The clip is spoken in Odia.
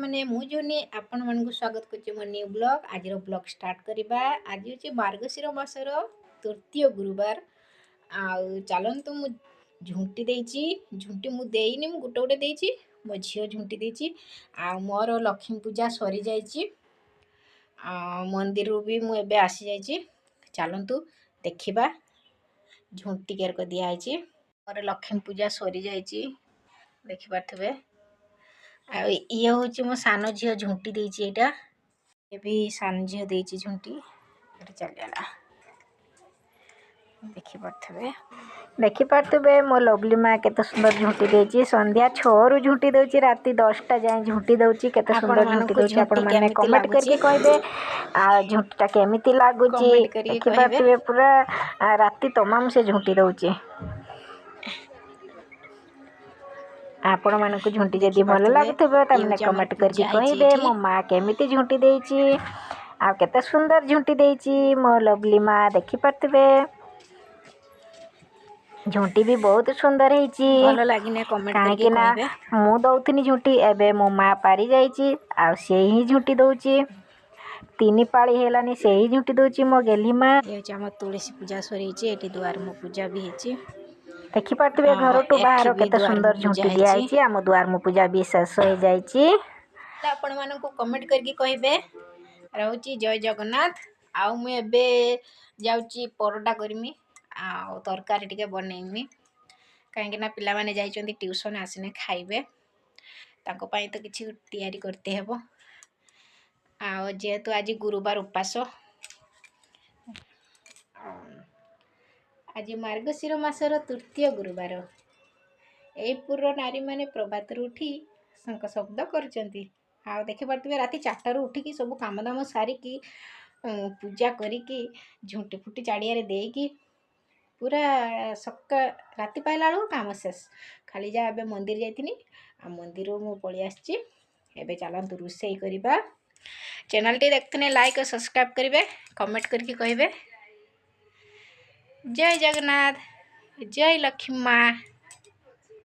ମାନେ ମୁଁ ଯୋଉନି ଆପଣ ମାନଙ୍କୁ ସ୍ୱାଗତ କରୁଛି ମୋ ନ୍ୟू ବ୍ଲଗ। ଆଜିର ବ୍ଲଗ ଷ୍ଟାର୍ଟ କରିବା। ଆଜି ହେଉଛି ମାର୍ଗଶିର ମାସର ତୃତୀୟ ଗୁରୁବାର। ଆଉ ଚାଲନ୍ତୁ ମୁଁ ଝୁଣ୍ଟି ଦେଇଛି। ଝୁଣ୍ଟି ମୁଁ ଦେଇନି, ମୁଁ ଗୋଟେ ଗୋଟେ ଦେଇଛି। ମୋ ଝିଅ ଝୁଣ୍ଟି ଦେଇଛି। ଆଉ ମୋର ଲକ୍ଷ୍ମୀ ପୂଜା ସରିଯାଇଛି। ମନ୍ଦିରରୁ ବି ମୁଁ ଏବେ ଆସିଯାଇଛି। ଚାଲନ୍ତୁ ଦେଖିବା ଝୁଣ୍ଟି କେରକ ଦିଆହେଇଛି। ମୋର ଲକ୍ଷ୍ମୀ ପୂଜା ସରିଯାଇଛି, ଦେଖିପାରୁଥିବେ। ଆଉ ଇଏ ହେଉଛି ମୋ ସାନ ଝିଅ ଝୁଣ୍ଟି ଦେଇଛି। ଏଇଟା ଏ ବି ସାନ ଝିଅ ଦେଇଛି ଝୁଣ୍ଟି। ଏଠି ଚାଲିଗଲା, ଦେଖିପାରୁଥିବେ ମୋ ଲଭଲି ମା କେତେ ସୁନ୍ଦର ଝୁଣ୍ଟି ଦେଇଛି। ସନ୍ଧ୍ୟା 6ରୁ ଝୁଣ୍ଟି ଦେଉଛି, ରାତି 10ଟା ଯାଏଁ ଝୁଣ୍ଟି ଦେଉଛି। କେତେ ସୁନ୍ଦର ଝୁଣ୍ଟି ଦେଉଛି। ଆପଣମାନେ କମେଣ୍ଟ କରିକି କହିବେ ଆଉ ଝୁଣ୍ଟିଟା କେମିତି ଲାଗୁଛି। ଦେଖିପାରୁଥିବେ ପୁରା ରାତି ତମାମ ସେ ଝୁଣ୍ଟି ଦେଉଛି। ଆପଣମାନଙ୍କୁ ଝୁଣ୍ଟି ଯଦି ଭଲ ଲାଗୁଥିବ ତାମାନେ କମେଣ୍ଟ କରିକି କହିବେ ମୋ ମା କେମିତି ଝୁଣ୍ଟି ଦେଇଛି ଆଉ କେତେ ସୁନ୍ଦର ଝୁଣ୍ଟି ଦେଇଛି ମୋ ଲଭଲି ମା। ଦେଖିପାରୁଥିବେ ଝୁଣ୍ଟି ବି ବହୁତ ସୁନ୍ଦର ହେଇଛି। କାହିଁକି ନା ମୁଁ ଦଉଥିଲି ଝୁଣ୍ଟି, ଏବେ ମୋ ମା ପାରି ଯାଇଛି ଆଉ ସେ ହିଁ ଝୁଣ୍ଟି ଦଉଛି। 3 ପାଳି ହେଲାନି ସେହି ଝୁଣ୍ଟି ଦଉଛି ମୋ ଗେଲି ମା। ଏ ହେଉଛି ଆମ ତୁଳସୀ ପୂଜା ସରିଯାଇଛି। ଏଠି ଦୁଆର ମୁହଁ ପୂଜା ବି ହେଇଛି। ଦେଖିପାରୁଥିବେ ଘରଠୁ ବାହାର କେତେ ସୁନ୍ଦର ଝୁଣ୍ଟି ଦିଆହେଇଛି। ଆମ ଦୁଆର ମୁହଁ ପୂଜା ବି ଶେଷ ହେଇଯାଇଛି। ଆପଣମାନଙ୍କୁ କମେଣ୍ଟ କରିକି କହିବେ। ରହୁଛି ଜୟ ଜଗନ୍ନାଥ। ଆଉ ମୁଁ ଏବେ ଯାଉଛି ପରଟା କରିମି ଆଉ ତରକାରୀ ଟିକେ ବନେଇମି। କାହିଁକିନା ପିଲାମାନେ ଯାଇଛନ୍ତି ଟ୍ୟୁସନ୍, ଆସିନେ ଖାଇବେ। ତାଙ୍କ ପାଇଁ ତ କିଛି ତିଆରି କରତେ ହେବ। ଆଉ ଯେହେତୁ ଆଜି ଗୁରୁବାର ଉପାସ, ଆଜି ମାର୍ଗଶିର ମାସର ତୃତୀୟ ଗୁରୁବାର। ଏହି ପୁର ନାରୀମାନେ ପ୍ରଭାତରୁ ଉଠି ଶଙ୍ଖ ଶବ୍ଦ କରୁଛନ୍ତି। ଆଉ ଦେଖିପାରୁଥିବେ ରାତି 4ଟାରୁ ଉଠିକି ସବୁ କାମଦାମ ସାରିକି ପୂଜା କରିକି ଝୁଣ୍ଟି ଫୁଟି ଚାଡ଼ିଆରେ ଦେଇକି ପୁରା ରାତି ପାଇଲା ବେଳକୁ କାମ ଶେଷ। ଖାଲି ଯାହା ଏବେ ମନ୍ଦିର ଯାଇଥିନି, ଆଉ ମନ୍ଦିରରୁ ମୁଁ ପଳେଇ ଆସିଛି। ଏବେ ଚାଲନ୍ତୁ ରୋଷେଇ କରିବା। ଚ୍ୟାନେଲଟି ଦେଖୁଥିଲେ ଲାଇକ୍ ଓ ସବସ୍କ୍ରାଇବ୍ କରିବେ, କମେଣ୍ଟ କରିକି କହିବେ। ଜୟ ଜଗନ୍ନାଥ, ଜୟ ଲକ୍ଷ୍ମୀ ମା।